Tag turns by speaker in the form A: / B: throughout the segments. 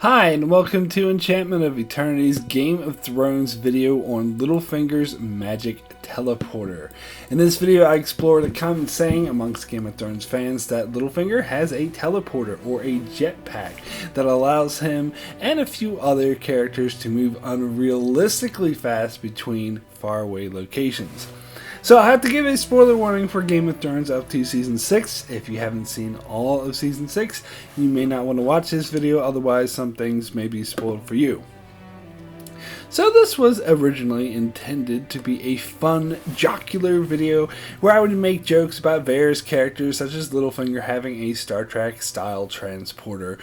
A: Hi, and welcome to Enchantment of Eternity's Game of Thrones video on Littlefinger's magic teleporter. In this video, I explore the common saying amongst Game of Thrones fans that Littlefinger has a teleporter or a jetpack that allows him and a few other characters to move unrealistically fast between faraway locations. So I have to give a spoiler warning for Game of Thrones up to Season 6. If you haven't seen all of Season 6, you may not want to watch this video, otherwise some things may be spoiled for you. So this was originally intended to be a fun, jocular video where I would make jokes about various characters such as Littlefinger having a Star Trek style transporter.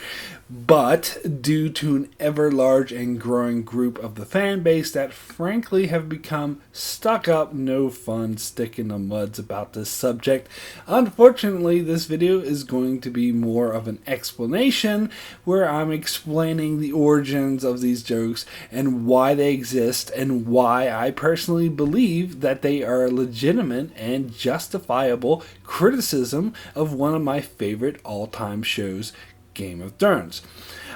A: But due to an ever large and growing group of the fan base that frankly have become stuck up, no fun, stick in the muds about this subject, unfortunately this video is going to be more of an explanation where I'm explaining the origins of these jokes and why they exist and why I personally believe that they are a legitimate and justifiable criticism of one of my favorite all-time shows, Game of Thrones.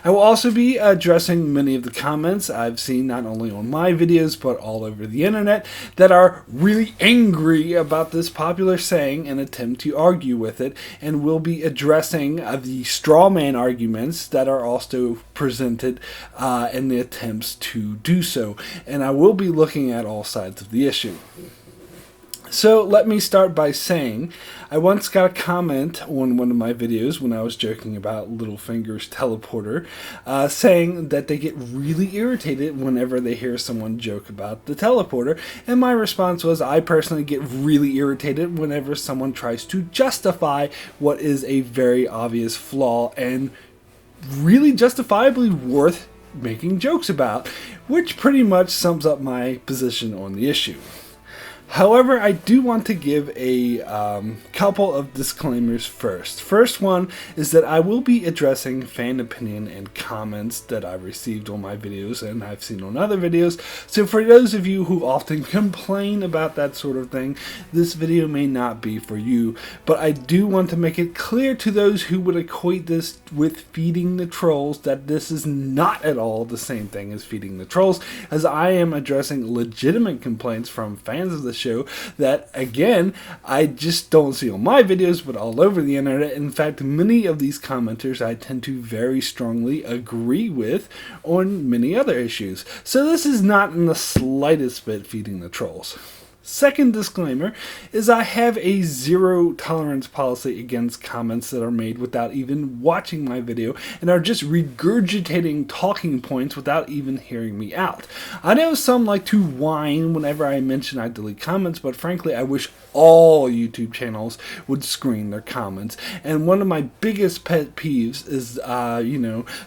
A: I will also be addressing many of the comments I've seen not only on my videos but all over the internet that are really angry about this popular saying and attempt to argue with it, and will be addressing the straw man arguments that are also presented in the attempts to do so, and I will be looking at all sides of the issue. So let me start by saying I once got a comment on one of my videos when I was joking about Littlefinger's teleporter, saying that they get really irritated whenever they hear someone joke about the teleporter, and my response was I personally get really irritated whenever someone tries to justify what is a very obvious flaw and really justifiably worth making jokes about, which pretty much sums up my position on the issue. However, I do want to give a couple of disclaimers first. First one is that I will be addressing fan opinion and comments that I've received on my videos and I've seen on other videos. So for those of you who often complain about that sort of thing, this video may not be for you. But I do want to make it clear to those who would equate this with feeding the trolls that this is not at all the same thing as feeding the trolls, as I am addressing legitimate complaints from fans of the show that, again, I just don't see on my videos but all over the internet. In fact, many of these commenters I tend to very strongly agree with on many other issues. So this is not in the slightest bit feeding the trolls. Second disclaimer is I have a zero tolerance policy against comments that are made without even watching my video and are just regurgitating talking points without even hearing me out. I know some like to whine whenever I mention I delete comments, but frankly I wish all YouTube channels would screen their comments. And one of my biggest pet peeves is,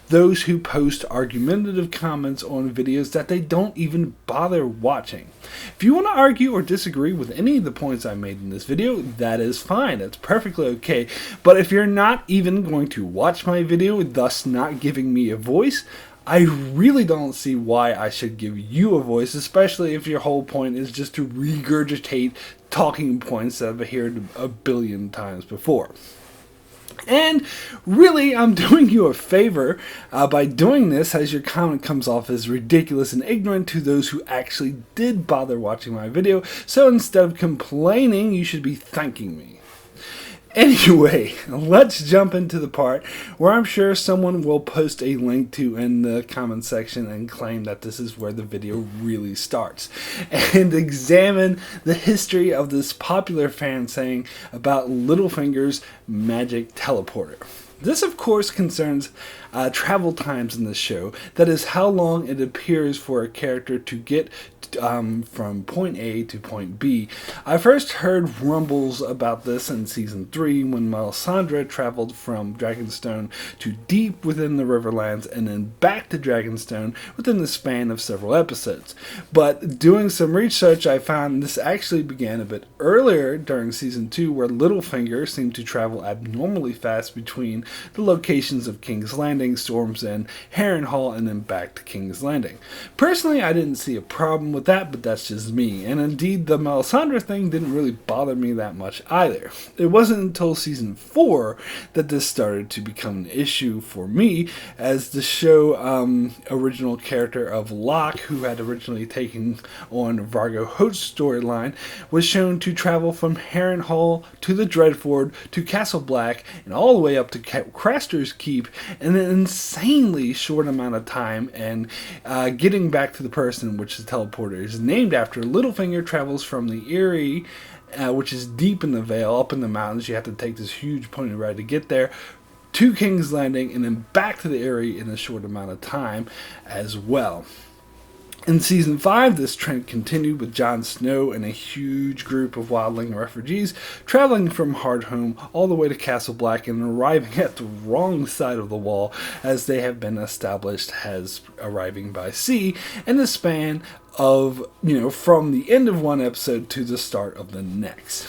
A: those who post argumentative comments on videos that they don't even bother watching. If you want to argue or disagree with any of the points I made in this video, that is fine. That's perfectly okay. But if you're not even going to watch my video, thus not giving me a voice, I really don't see why I should give you a voice, especially if your whole point is just to regurgitate talking points that I've heard a billion times before. And really, I'm doing you a favor by doing this, as your comment comes off as ridiculous and ignorant to those who actually did bother watching my video. So instead of complaining, you should be thanking me. Anyway, let's jump into the part where I'm sure someone will post a link to in the comment section and claim that this is where the video really starts, and examine the history of this popular fan saying about Littlefinger's magic teleporter. This, of course, concerns travel times in the show. That is, how long it appears for a character to get from point A to point B. I first heard rumbles about this in Season 3 when Melisandre traveled from Dragonstone to deep within the Riverlands and then back to Dragonstone within the span of several episodes. But doing some research, I found this actually began a bit earlier during Season 2, where Littlefinger seemed to travel abnormally fast between the locations of King's Landing, Storm's End, Harrenhal, and then back to King's Landing. Personally, I didn't see a problem with that, but that's just me, and indeed the Melisandre thing didn't really bother me that much either. It wasn't until season 4 that this started to become an issue for me, as the show original character of Locke, who had originally taken on Vargo Hoat's storyline, was shown to travel from Harrenhal to the Dreadford to Castle Black and all the way up to Craster's Keep in an insanely short amount of time, and getting back to the person which the teleporter is named after. Littlefinger travels from the Eyrie, which is deep in the Vale, up in the mountains. You have to take this huge pony ride to get there, to King's Landing, and then back to the Eyrie in a short amount of time as well. In Season 5, this trend continued with Jon Snow and a huge group of wildling refugees traveling from Hardhome all the way to Castle Black and arriving at the wrong side of the wall, as they have been established as arriving by sea in the span of, from the end of one episode to the start of the next.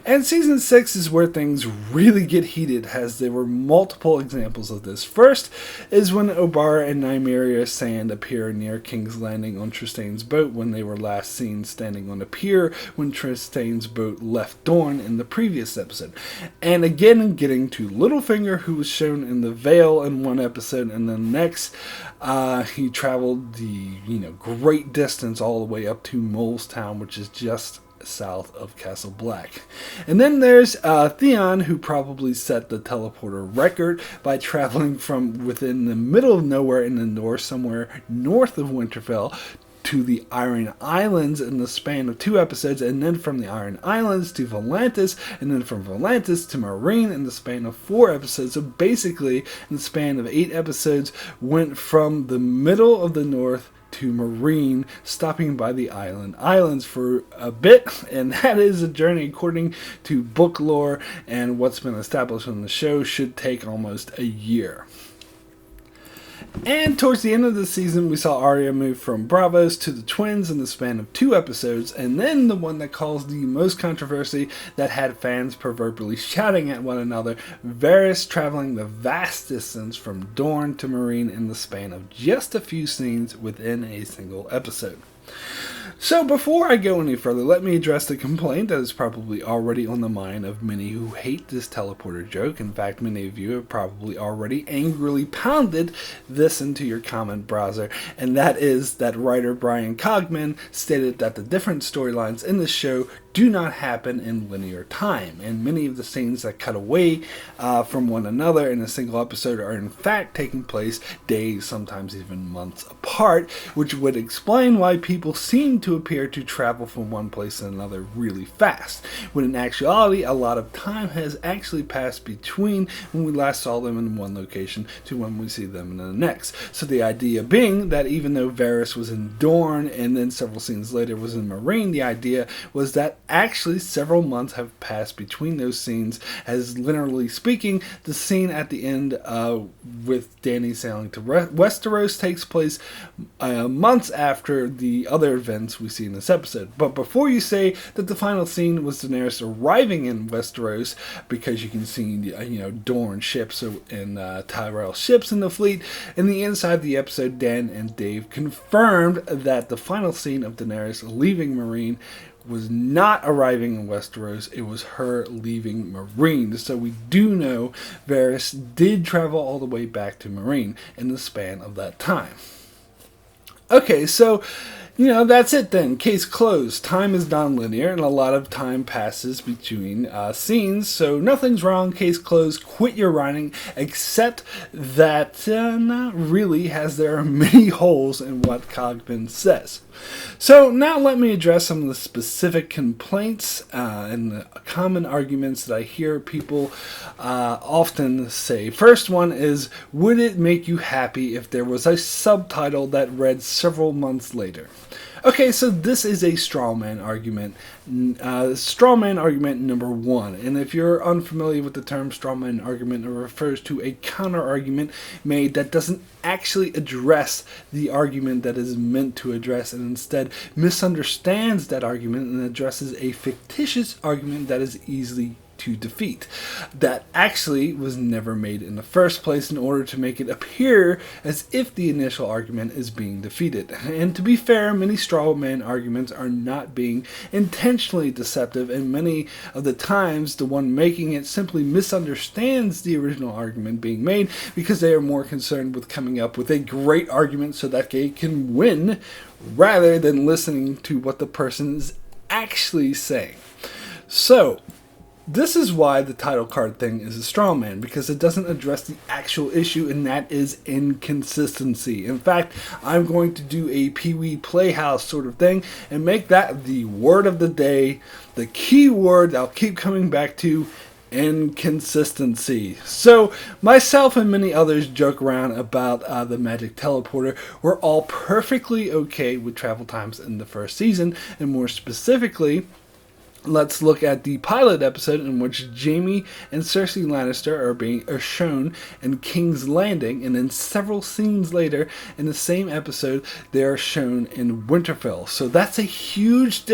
A: And Season 6 is where things really get heated, as there were multiple examples of this. First is when Obara and Nymeria Sand appear near King's Landing on Tristane's boat, when they were last seen standing on a pier when Tristane's boat left Dorne in the previous episode. And again, getting to Littlefinger, who was shown in the Vale in one episode, and then next he traveled the great distance all the way up to Molestown, which is just south of Castle Black. And then there's Theon, who probably set the teleporter record by traveling from within the middle of nowhere in the north, somewhere north of Winterfell, to the Iron Islands in the span of 2 episodes, and then from the Iron Islands to Volantis, and then from Volantis to Meereen in the span of 4 episodes. So basically, in the span of 8 episodes, went from the middle of the north to Meereen, stopping by the islands for a bit, and that is a journey, according to book lore and what's been established on the show, should take almost a year. And towards the end of the season, we saw Arya move from Braavos to the Twins in the span of 2 episodes, and then the one that caused the most controversy, that had fans proverbially shouting at one another, Varys traveling the vast distance from Dorne to Meereen in the span of just a few scenes within a single episode. So before I go any further, let me address the complaint that is probably already on the mind of many who hate this teleporter joke. In fact, many of you have probably already angrily pounded this into your comment browser, and that is that writer Brian Cogman stated that the different storylines in the show do not happen in linear time, and many of the scenes that cut away from one another in a single episode are in fact taking place days, sometimes even months apart, which would explain why people seem to appear to travel from one place to another really fast, when in actuality a lot of time has actually passed between when we last saw them in one location to when we see them in the next. So the idea being that even though Varys was in Dorne and then several scenes later was in Meereen, the idea was that actually several months have passed between those scenes, as literally speaking, the scene at the end with Dany sailing to Westeros takes place months after the other events we see in this episode. But before you say that the final scene was Daenerys arriving in Westeros, because you can see Dorne ships and Tyrell ships in the fleet, in the inside of the episode, Dan and Dave confirmed that the final scene of Daenerys leaving Meereen was not arriving in Westeros, it was her leaving Meereen. So we do know Varys did travel all the way back to Meereen in the span of that time. Okay, so that's it then. Case closed. Time is non-linear, and a lot of time passes between scenes, so nothing's wrong. Case closed. Quit your writing, except that not really, as there are many holes in what Cogman says. So now let me address some of the specific complaints and the common arguments that I hear people often say. First one is, would it make you happy if there was a subtitle that read several months later? Okay, so this is a straw man argument. Straw man argument number 1. And if you're unfamiliar with the term straw man argument, it refers to a counter argument made that doesn't actually address the argument that is meant to address, and instead misunderstands that argument and addresses a fictitious argument that is easily to defeat. That actually was never made in the first place in order to make it appear as if the initial argument is being defeated. And to be fair, many straw man arguments are not being intentionally deceptive, and many of the times the one making it simply misunderstands the original argument being made because they are more concerned with coming up with a great argument so that they can win rather than listening to what the person is actually saying. So, this is why the title card thing is a straw man, because it doesn't address the actual issue, and that is inconsistency. In fact, I'm going to do a Pee-wee Playhouse sort of thing and make that the word of the day, the key word I'll keep coming back to: inconsistency. So, myself and many others joke around about the magic teleporter. We're all perfectly okay with travel times in the first season, and more specifically, let's look at the pilot episode in which Jaime and Cersei Lannister are shown in King's Landing, and then several scenes later in the same episode they are shown in Winterfell. So that's a huge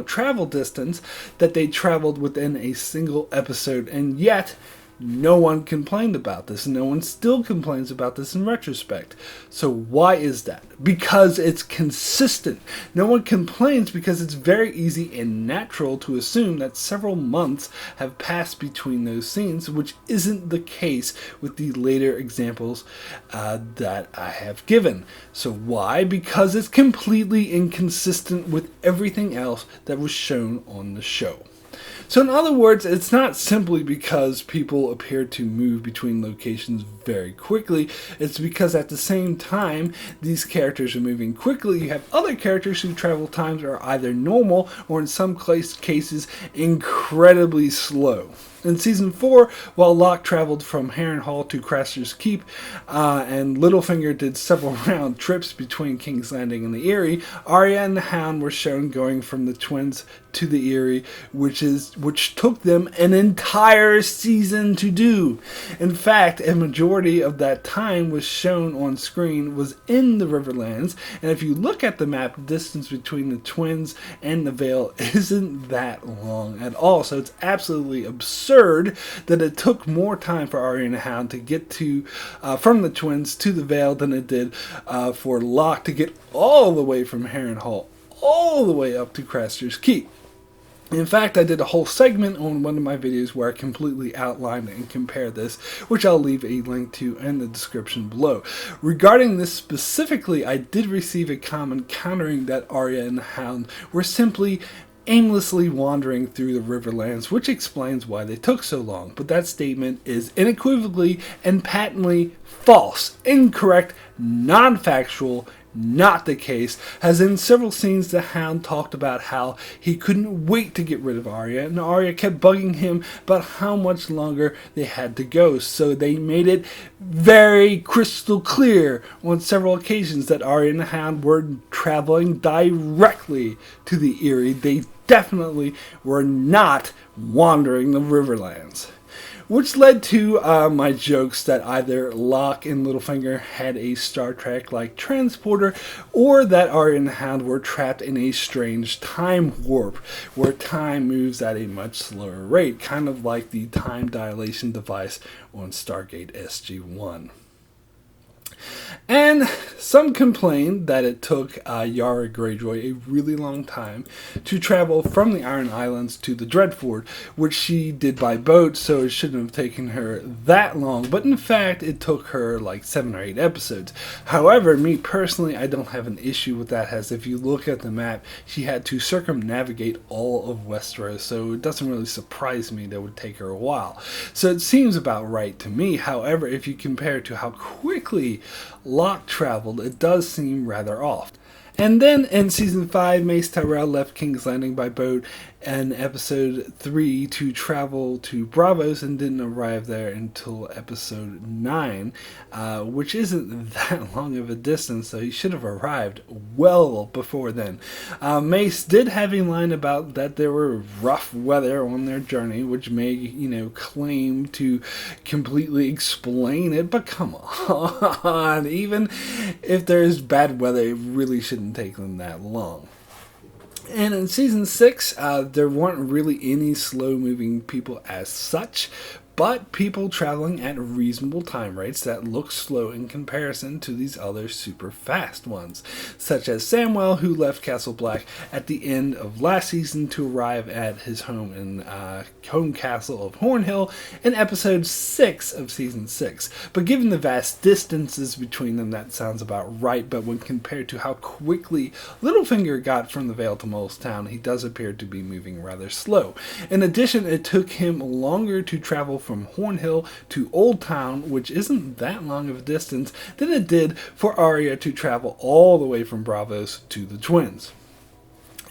A: travel distance that they traveled within a single episode, and yet no one complained about this. No one still complains about this in retrospect. So why is that? Because it's consistent. No one complains because it's very easy and natural to assume that several months have passed between those scenes, which isn't the case with the later examples that I have given. So why? Because it's completely inconsistent with everything else that was shown on the show. So in other words, it's not simply because people appear to move between locations very quickly. It's because at the same time these characters are moving quickly, you have other characters whose travel times are either normal or in some cases incredibly slow. In Season 4, while Locke traveled from Harrenhal to Craster's Keep, and Littlefinger did several round trips between King's Landing and the Eyrie, Arya and the Hound were shown going from the Twins to the Eyrie, which took them an entire season to do. In fact, a majority of that time was shown on screen was in the Riverlands, and if you look at the map, the distance between the Twins and the Vale isn't that long at all. So it's absolutely absurd that it took more time for Arya and the Hound to get to from the Twins to the Vale than it did for Locke to get all the way from Harrenhal all the way up to Craster's Keep. In fact, I did a whole segment on one of my videos where I completely outlined and compared this, which I'll leave a link to in the description below. Regarding this specifically, I did receive a comment countering that Arya and the Hound were simply aimlessly wandering through the Riverlands, which explains why they took so long. But that statement is unequivocally and patently false, incorrect, non-factual, not the case, as in several scenes the Hound talked about how he couldn't wait to get rid of Arya, and Arya kept bugging him about how much longer they had to go. So they made it very crystal clear on several occasions that Arya and the Hound were traveling directly to the Eyrie. They definitely were not wandering the Riverlands. Which led to my jokes that either Locke and Littlefinger had a Star Trek-like transporter, or that Arya and the Hound were trapped in a strange time warp, where time moves at a much slower rate, kind of like the time dilation device on Stargate SG-1. And some complained that it took Yara Greyjoy a really long time to travel from the Iron Islands to the Dreadfort, which she did by boat, so it shouldn't have taken her that long. But in fact, it took her like 7 or 8 episodes. However, me personally, I don't have an issue with that, as if you look at the map, she had to circumnavigate all of Westeros, so it doesn't really surprise me that it would take her a while. So it seems about right to me. However, if you compare it to how quickly Locke traveled, it does seem rather off. And then in Season 5, Mace Tyrell left King's Landing by boat in Episode 3 to travel to Braavos and didn't arrive there until Episode 9, which isn't that long of a distance, so he should have arrived well before then. Mace did have a line about that there were rough weather on their journey, which may, claim to completely explain it, but come on, even if there's bad weather, it really shouldn't take them that long. And in season 6, there weren't really any slow-moving people as such, but people traveling at reasonable time rates that look slow in comparison to these other super fast ones, such as Samwell, who left Castle Black at the end of last season to arrive at his home in home castle of Hornhill in episode 6 of season 6. But given the vast distances between them, that sounds about right, but when compared to how quickly Littlefinger got from the Vale to Molestown, he does appear to be moving rather slow. In addition, it took him longer to travel from Hornhill to Old Town, which isn't that long of a distance, than it did for Arya to travel all the way from Braavos to the Twins.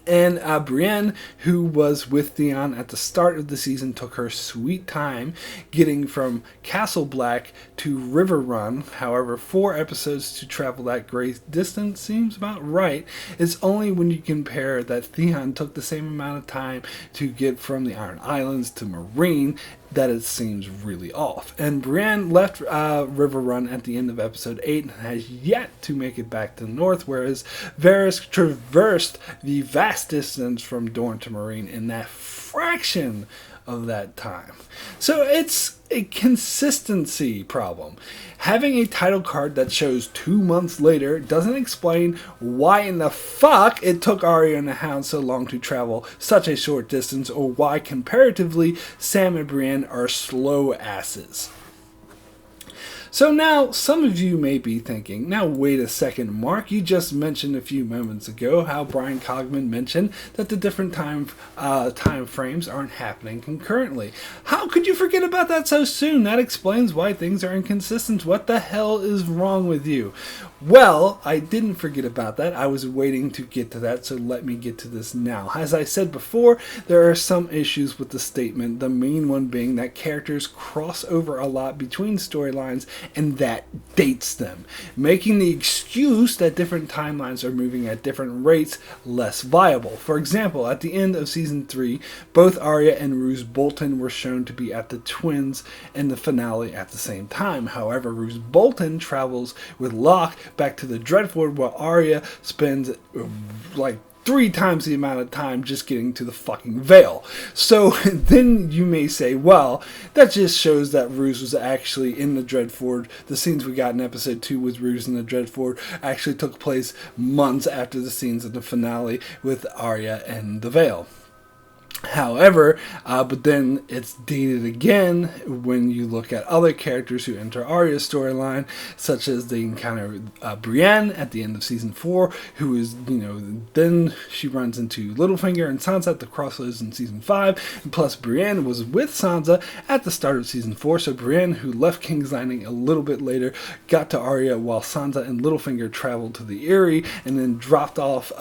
A: And Brienne, who was with Theon at the start of the season, took her sweet time getting from Castle Black to River Run. However, 4 episodes to travel that great distance seems about right. It's only when you compare that Theon took the same amount of time to get from the Iron Islands to Meereen that it seems really off. And Brienne left River Run at the end of episode 8 and has yet to make it back to the north, whereas Varys traversed the vast distance from Dorne to Meereen in that fraction of that time. So it's a consistency problem. Having a title card that shows 2 months later doesn't explain why in the fuck it took Arya and the Hound so long to travel such a short distance, or why comparatively Sam and Brienne are slow asses. So now, some of you may be thinking, now wait a second, Mark, you just mentioned a few moments ago how Brian Cogman mentioned that the different time frames aren't happening concurrently. How could you forget about that so soon? That explains why things are inconsistent. What the hell is wrong with you? Well, I didn't forget about that. I was waiting to get to that, so let me get to this now. As I said before, there are some issues with the statement, the main one being that characters cross over a lot between storylines, and that dates them, making the excuse that different timelines are moving at different rates less viable. For example, at the end of season 3, both Arya and Roose Bolton were shown to be at the Twins in the finale at the same time. However, Roose Bolton travels with Locke back to the Dreadfort, while Arya spends like 3 times the amount of time just getting to the fucking Vale. So then you may say, well, that just shows that Roose was actually in the Dreadfort. The scenes we got in episode 2 with Roose in the Dreadfort actually took place months after the scenes of the finale with Arya and the Vale. However, but then it's dated again when you look at other characters who enter Arya's storyline, such as they encounter Brienne at the end of season 4, who is, then she runs into Littlefinger and Sansa at the crossroads in season 5, and plus Brienne was with Sansa at the start of season 4, so Brienne, who left King's Landing a little bit later, got to Arya while Sansa and Littlefinger traveled to the Eyrie, and then dropped off,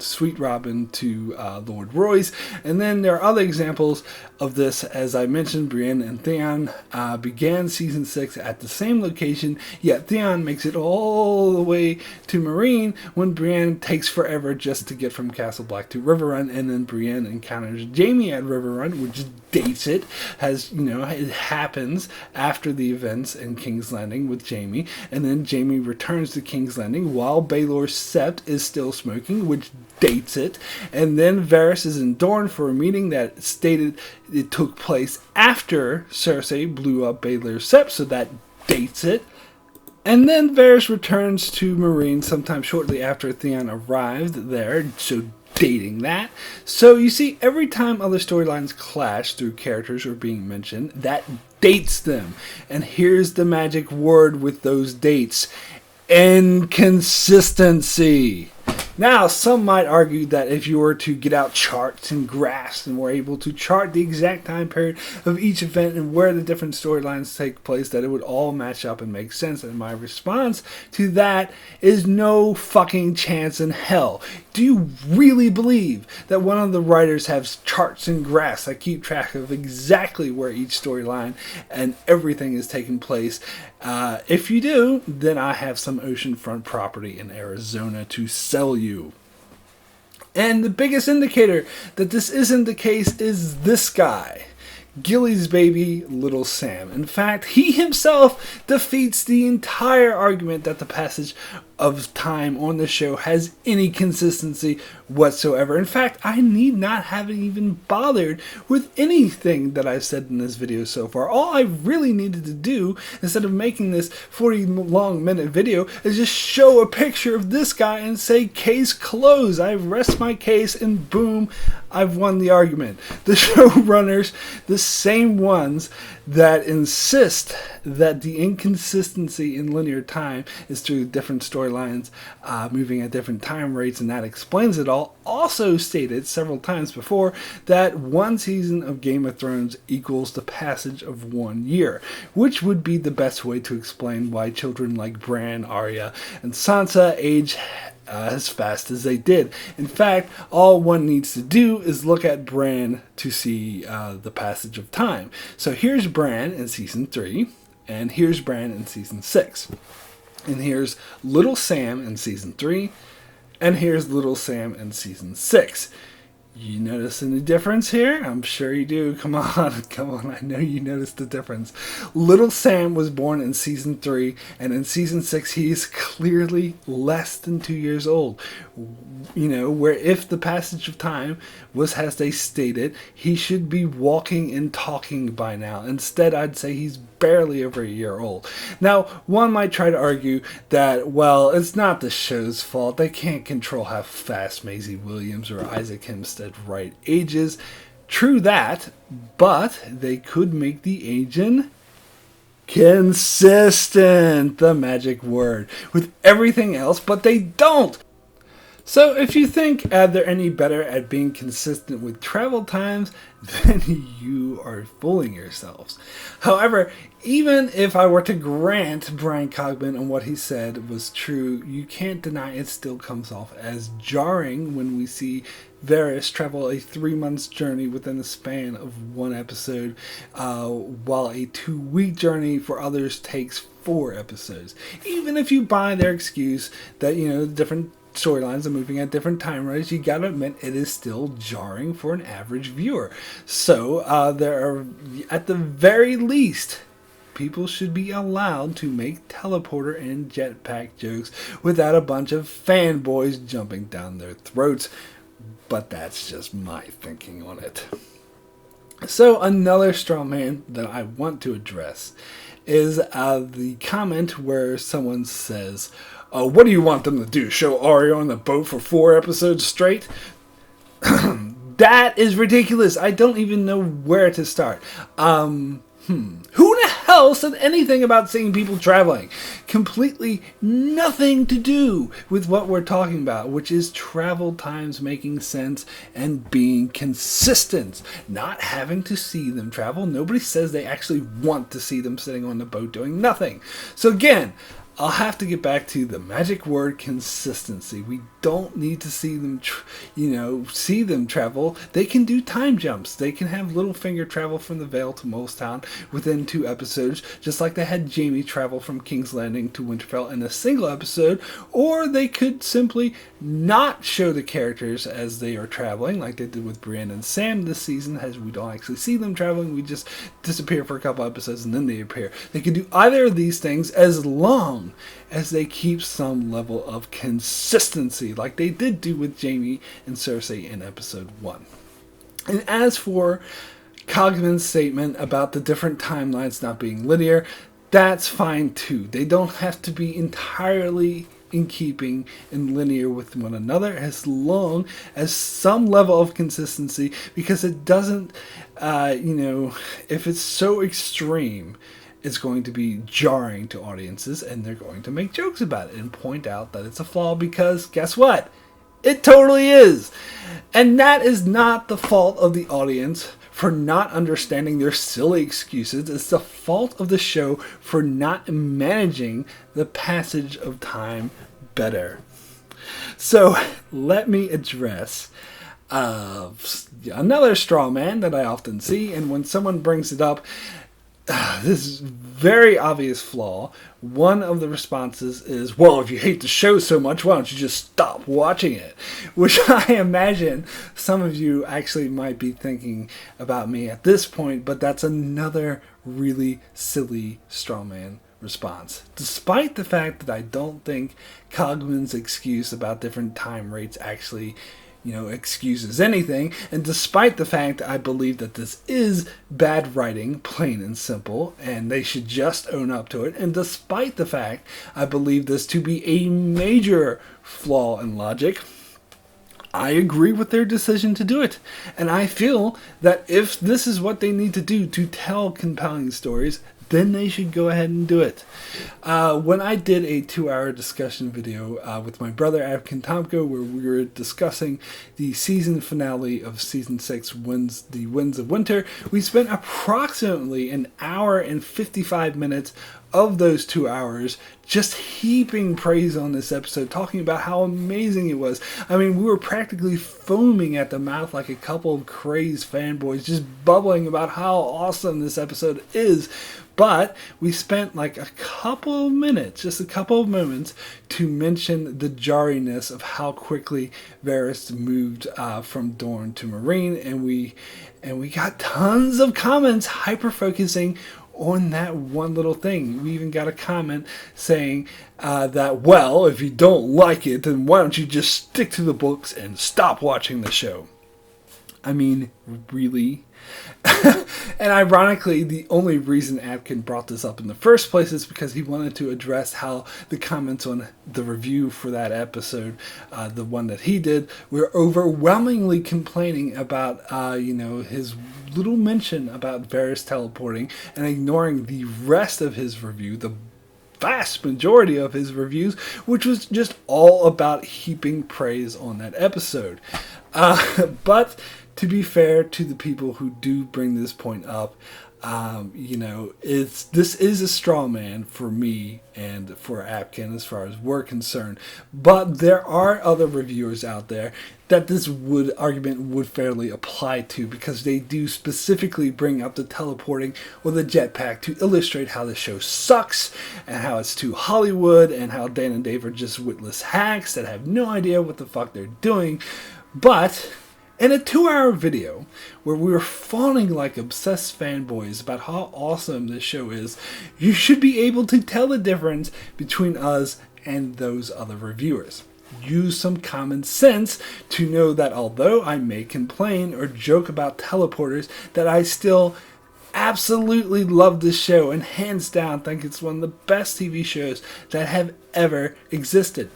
A: Sweet Robin to Lord Royce. And then there are other examples of this. As I mentioned, Brienne and Theon began season 6 at the same location, yet Theon makes it all the way to Meereen when Brienne takes forever just to get from Castle Black to Riverrun, and then Brienne encounters Jaime at Riverrun, which dates it, it happens after the events in King's Landing with Jaime, and then Jaime returns to King's Landing while Baelor Sept is still smoking, which dates it, and then Varys is in Dorne for a meeting that stated it took place after Cersei blew up Baelor Sept, so that dates it. And then Varys returns to Meereen sometime shortly after Theon arrived there, so dating that. So you see, every time other storylines clash through characters or being mentioned, that dates them. And here's the magic word with those dates: inconsistency. Now, some might argue that if you were to get out charts and graphs and were able to chart the exact time period of each event and where the different storylines take place, that it would all match up and make sense. And my response to that is no fucking chance in hell. Do you really believe that one of the writers has charts and graphs that keep track of exactly where each storyline and everything is taking place? If you do, then I have some oceanfront property in Arizona to sell you. And the biggest indicator that this isn't the case is this guy, Gilly's baby, Little Sam. In fact, he himself defeats the entire argument that the passage of time on the show has any consistency whatsoever. In fact, I need not have even bothered with anything that I've said in this video so far. All I really needed to do, instead of making this 40-minute video, is just show a picture of this guy and say, case closed. I rest my case and boom, I've won the argument. The showrunners, the same ones that insist that the inconsistency in linear time is through different storylines moving at different time rates, and that explains it all, also stated several times before that one season of Game of Thrones equals the passage of 1 year, which would be the best way to explain why children like Bran, Arya, and Sansa age as fast as they did. In fact, all one needs to do is look at Bran to see the passage of time. So here's Bran in season 3, and here's Bran in season 6. And here's Little Sam in season 3, and here's Little Sam in season 6. You notice any difference here? I'm sure you do. Come on, come on. I know you noticed the difference. Little Sam was born in season 3, and in season 6, he's clearly less than 2 years old. You know, where if the passage of time was as they stated, he should be walking and talking by now. Instead, I'd say he's barely over a year old. Now, one might try to argue that, well, it's not the show's fault. They can't control how fast Maisie Williams or Isaac Hempstead write ages. True that, but they could make the aging consistent, the magic word, with everything else, but they don't. So if you think they're any better at being consistent with travel times, then you are fooling yourselves. However, even if I were to grant Brian Cogman and what he said was true, you can't deny it still comes off as jarring when we see Varys travel a 3-month journey within the span of one episode, while a 2-week journey for others takes 4 episodes. Even if you buy their excuse that, you know, different storylines are moving at different time rates, you gotta admit it is still jarring for an average viewer. So there are, at the very least, people should be allowed to make teleporter and jetpack jokes without a bunch of fanboys jumping down their throats. But that's just my thinking on it. So another straw man that I want to address is the comment where someone says, what do you want them to do? Show Arya on the boat for 4 episodes straight? That is ridiculous. I don't even know where to start. Who the hell said anything about seeing people traveling? Completely nothing to do with what we're talking about, which is travel times making sense and being consistent. Not having to see them travel. Nobody says they actually want to see them sitting on the boat doing nothing. So again, I'll have to get back to the magic word consistency. We don't need to see them, see them travel. They can do time jumps. They can have Littlefinger travel from the Vale to Molestown within 2 episodes, just like they had Jaime travel from King's Landing to Winterfell in a single episode. Or they could simply not show the characters as they are traveling, like they did with Brienne and Sam this season, as we don't actually see them traveling. We just disappear for a couple episodes and then they appear. They could do either of these things as long as they keep some level of consistency, like they did do with Jaime and Cersei in episode 1. And as for Cogman's statement about the different timelines not being linear, that's fine too. They don't have to be entirely in keeping and linear with one another, as long as some level of consistency, because it doesn't, if it's so extreme, it's going to be jarring to audiences, and they're going to make jokes about it and point out that it's a flaw, because guess what? It totally is. And that is not the fault of the audience for not understanding their silly excuses. It's the fault of the show for not managing the passage of time better. So let me address another straw man that I often see, and when someone brings it up, this very obvious flaw, one of the responses is, well, if you hate the show so much, why don't you just stop watching it? Which I imagine some of you actually might be thinking about me at this point, but that's another really silly straw man response. Despite the fact that I don't think Cogman's excuse about different time rates actually, excuses anything, and despite the fact I believe that this is bad writing, plain and simple, and they should just own up to it, and despite the fact I believe this to be a major flaw in logic, I agree with their decision to do it. And I feel that if this is what they need to do to tell compelling stories, then they should go ahead and do it. When I did a 2-hour discussion video with my brother Abkin Tomko, where we were discussing the season finale of season 6, The Winds of Winter, we spent approximately an hour and 55 minutes of those 2 hours just heaping praise on this episode, talking about how amazing it was. I mean, we were practically foaming at the mouth like a couple of crazed fanboys, just bubbling about how awesome this episode is. But we spent like a couple of minutes, just a couple of moments, to mention the jarriness of how quickly Varys moved from Dorne to Marine, and we got tons of comments hyper-focusing on that one little thing. We even got a comment saying that, well, if you don't like it, then why don't you just stick to the books and stop watching the show? I mean, really? And ironically, the only reason Abkin brought this up in the first place is because he wanted to address how the comments on the review for that episode, the one that he did, were overwhelmingly complaining about, his little mention about Varys teleporting and ignoring the rest of his review, the vast majority of his reviews, which was just all about heaping praise on that episode. But to be fair to the people who do bring this point up, this is a straw man for me and for Abkin as far as we're concerned. But there are other reviewers out there that this argument would fairly apply to, because they do specifically bring up the teleporting or the jetpack to illustrate how the show sucks and how it's too Hollywood and how Dan and Dave are just witless hacks that have no idea what the fuck they're doing. But in a 2-hour video where we were fawning like obsessed fanboys about how awesome this show is, you should be able to tell the difference between us and those other reviewers. Use some common sense to know that although I may complain or joke about teleporters, that I still absolutely love this show and hands down think it's one of the best TV shows that have ever existed.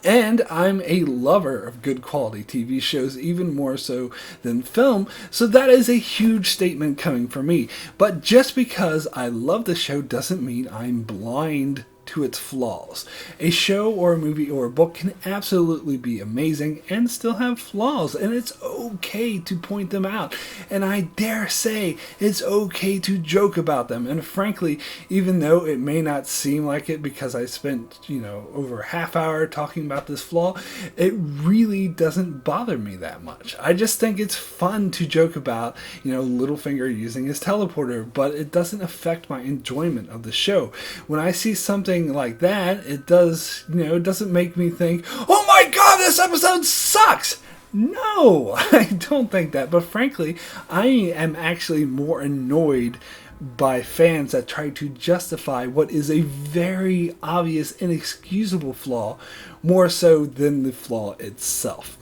A: And I'm a lover of good quality TV shows, even more so than film, so that is a huge statement coming from me. But just because I love the show doesn't mean I'm blind to its flaws. A show or a movie or a book can absolutely be amazing and still have flaws, and it's okay to point them out. And I dare say it's okay to joke about them. And frankly, even though it may not seem like it because I spent, over a half hour talking about this flaw, it really doesn't bother me that much. I just think it's fun to joke about, Littlefinger using his teleporter, but it doesn't affect my enjoyment of the show. When I see something like that, it doesn't make me think, oh my god, this episode sucks! No, I don't think that. But frankly, I am actually more annoyed by fans that try to justify what is a very obvious, inexcusable flaw, more so than the flaw itself.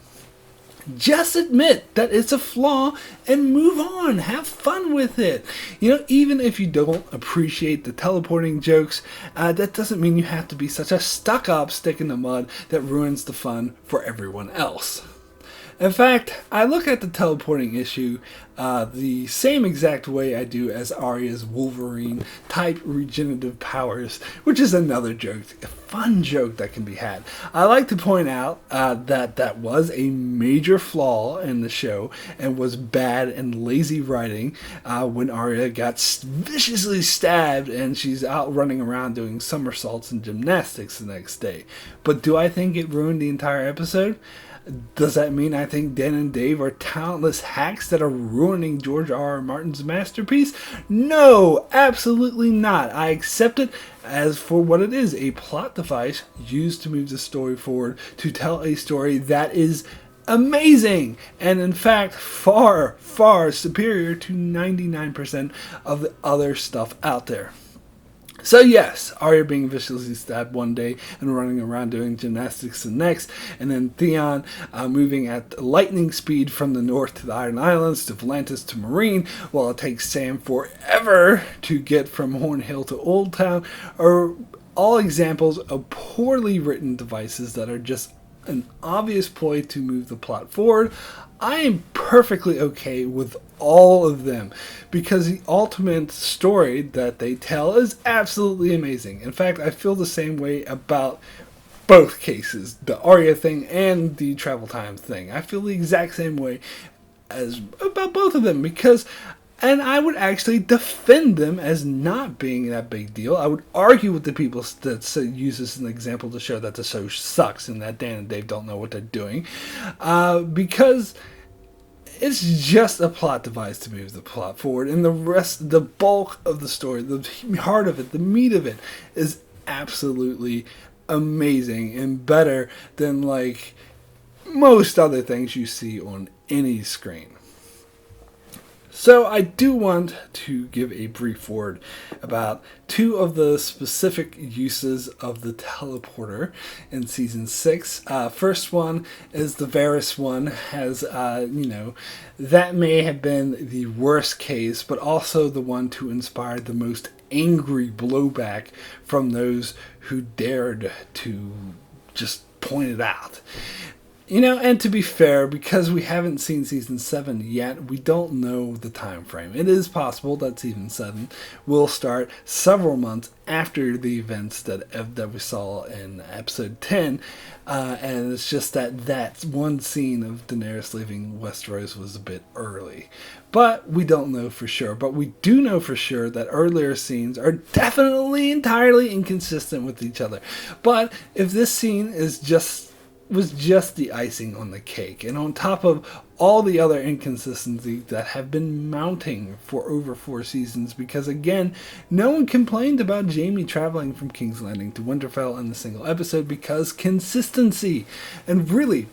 A: Just admit that it's a flaw and move on. Have fun with it. Even if you don't appreciate the teleporting jokes, that doesn't mean you have to be such a stuck-up stick in the mud that ruins the fun for everyone else. In fact, I look at the teleporting issue the same exact way I do as Arya's Wolverine-type regenerative powers, which is another joke, a fun joke that can be had. I like to point out that was a major flaw in the show and was bad and lazy writing when Arya got viciously stabbed and she's out running around doing somersaults and gymnastics the next day. But do I think it ruined the entire episode? Does that mean I think Dan and Dave are talentless hacks that are ruining George R.R. Martin's masterpiece? No, absolutely not. I accept it as for what it is, a plot device used to move the story forward to tell a story that is amazing and in fact far, far superior to 99% of the other stuff out there. So yes, Arya being viciously stabbed one day and running around doing gymnastics the next, and then Theon moving at lightning speed from the north to the Iron Islands to Volantis to Marine, while it takes Sam forever to get from Horn Hill to Old Town, are all examples of poorly written devices that are just an obvious ploy to move the plot forward. I am perfectly okay with all of them because the ultimate story that they tell is absolutely amazing. In fact, I feel the same way about both cases, the Arya thing and the travel time thing. I feel the exact same way as about both of them because, and I would actually defend them as not being that big deal. I would argue with the people that use this as an example to show that the show sucks and that Dan and Dave don't know what they're doing, because it's just a plot device to move the plot forward, and the rest, the bulk of the story, the heart of it, the meat of it, is absolutely amazing and better than like most other things you see on any screen. So I do want to give a brief word about two of the specific uses of the teleporter in Season 6. First one is the Varys one, as, that may have been the worst case, but also the one to inspire the most angry blowback from those who dared to just point it out. And to be fair, because we haven't seen Season 7 yet, we don't know the time frame. It is possible that Season 7 will start several months after the events that we saw in Episode 10, and it's just that one scene of Daenerys leaving Westeros was a bit early. But we don't know for sure. But we do know for sure that earlier scenes are definitely entirely inconsistent with each other. But if this scene was just the icing on the cake, and on top of all the other inconsistencies that have been mounting for over 4 seasons, because again, no one complained about Jaime traveling from King's Landing to Winterfell in a single episode because consistency. And really,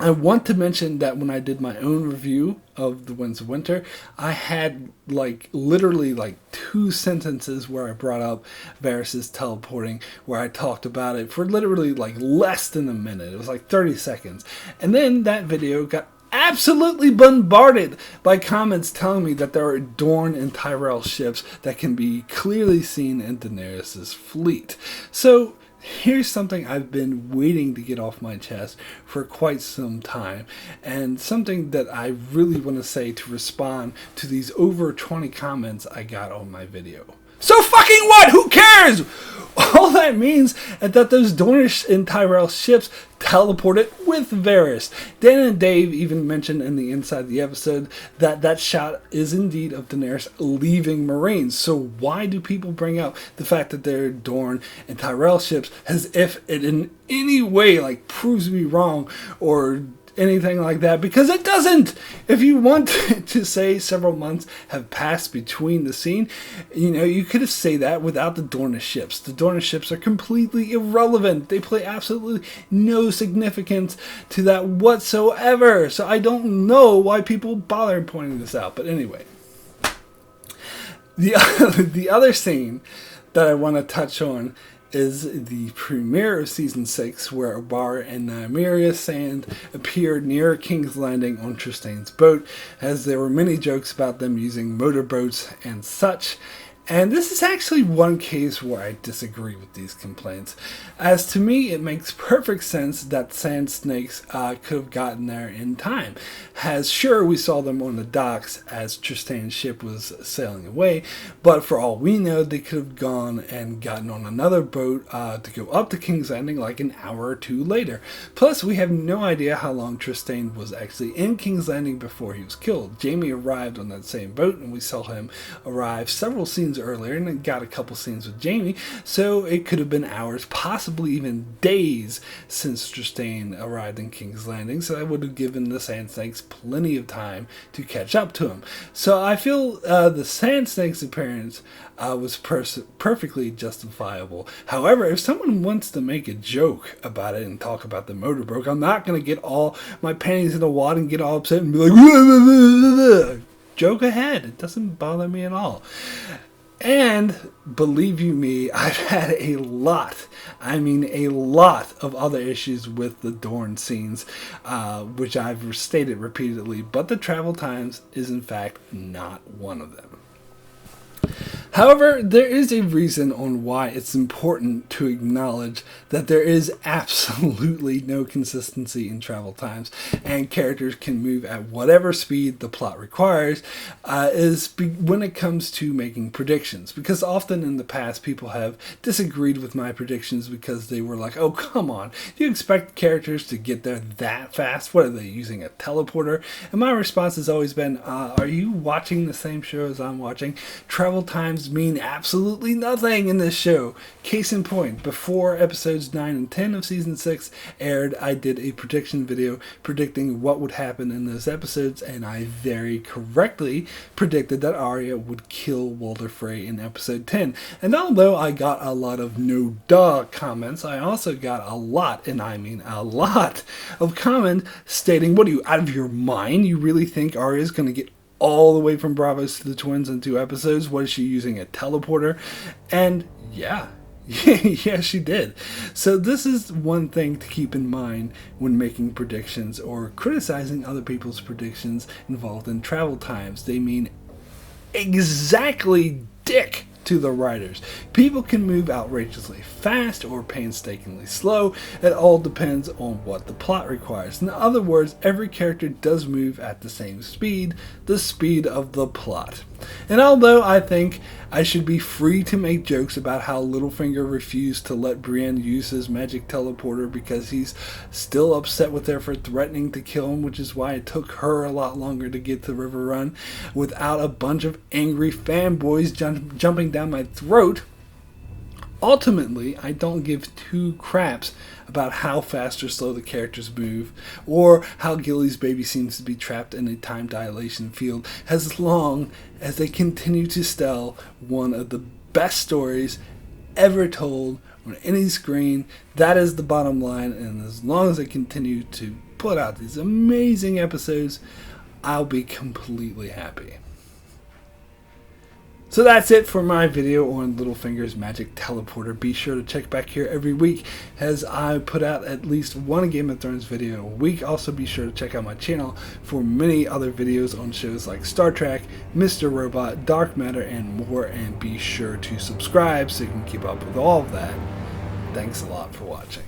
A: I want to mention that when I did my own review of The Winds of Winter, I had literally 2 sentences where I brought up Varys' teleporting, where I talked about it for literally less than a minute. It was 30 seconds. And then that video got absolutely bombarded by comments telling me that there are Dorne and Tyrell ships that can be clearly seen in Daenerys' fleet. So here's something I've been waiting to get off my chest for quite some time, and something that I really want to say to respond to these over 20 comments I got on my video. So fucking what? Who cares? All that means is that those Dornish and Tyrell ships teleported with Varys. Dan and Dave even mentioned in the inside of the episode that shot is indeed of Daenerys leaving Meereen. So why do people bring up the fact that they're Dorne and Tyrell ships as if it in any way proves me wrong or anything like that? Because it doesn't. If you want to say several months have passed between the scene, you could have said that without the Dornish ships. The Dornish ships are completely irrelevant. They play absolutely no significance to that whatsoever. So I don't know why people bother pointing this out. But anyway, the other scene that I want to touch on is the premiere of Season 6, where Obar and Nymeria Sand appeared near King's Landing on Tristane's boat, as there were many jokes about them using motorboats and such. And this is actually one case where I disagree with these complaints, as to me it makes perfect sense that sand snakes could have gotten there in time, as sure we saw them on the docks as Tristan's ship was sailing away, but for all we know they could have gone and gotten on another boat to go up to King's Landing an hour or 2 later. Plus we have no idea how long Trystane was actually in King's Landing before he was killed. Jaime arrived on that same boat, and we saw him arrive several scenes earlier and got a couple scenes with Jaime, so it could have been hours, possibly even days, since Trystane arrived in King's Landing, so that would have given the Sand Snakes plenty of time to catch up to him. So I feel the Sand Snakes appearance was perfectly justifiable. However, if someone wants to make a joke about it and talk about the motorboat, I'm not going to get all my panties in a wad and get all upset and be like, joke ahead. It doesn't bother me at all. And believe you me, I've had a lot, I mean a lot of other issues with the Dorne scenes, which I've stated repeatedly, but the travel times is in fact not one of them. However, there is a reason on why it's important to acknowledge that there is absolutely no consistency in travel times, and characters can move at whatever speed the plot requires, when it comes to making predictions. Because often in the past, people have disagreed with my predictions because they were like, oh, come on, do you expect characters to get there that fast? What are they, using a teleporter? And my response has always been, are you watching the same show as I'm watching? Travel times mean absolutely nothing in this show. Case in point, before episodes 9 and 10 of season 6 aired, I did a prediction video predicting what would happen in those episodes, and I very correctly predicted that Arya would kill Walder Frey in episode 10. And although I got a lot of no duh comments, I also got a lot, and I mean a lot, of comments stating, what are you, out of your mind? You really think Arya's going to get all the way from Bravos to the Twins in 2 episodes? What is she, using a teleporter? And yeah, she did. So this is one thing to keep in mind when making predictions or criticizing other people's predictions involved in travel times. They mean exactly dick to the writers. People can move outrageously fast or painstakingly slow. It all depends on what the plot requires. In other words, every character does move at the same speed, the speed of the plot. And although I think I should be free to make jokes about how Littlefinger refused to let Brienne use his magic teleporter because he's still upset with her for threatening to kill him, which is why it took her a lot longer to get to River Run without a bunch of angry fanboys jumping down my throat, ultimately, I don't give 2 craps about how fast or slow the characters move, or how Gilly's baby seems to be trapped in a time dilation field, as long as they continue to tell one of the best stories ever told on any screen. That is the bottom line, and as long as they continue to put out these amazing episodes, I'll be completely happy. So that's it for my video on Littlefinger's magic teleporter. Be sure to check back here every week as I put out at least one Game of Thrones video a week. Also be sure to check out my channel for many other videos on shows like Star Trek, Mr. Robot, Dark Matter, and more. And be sure to subscribe so you can keep up with all of that. Thanks a lot for watching.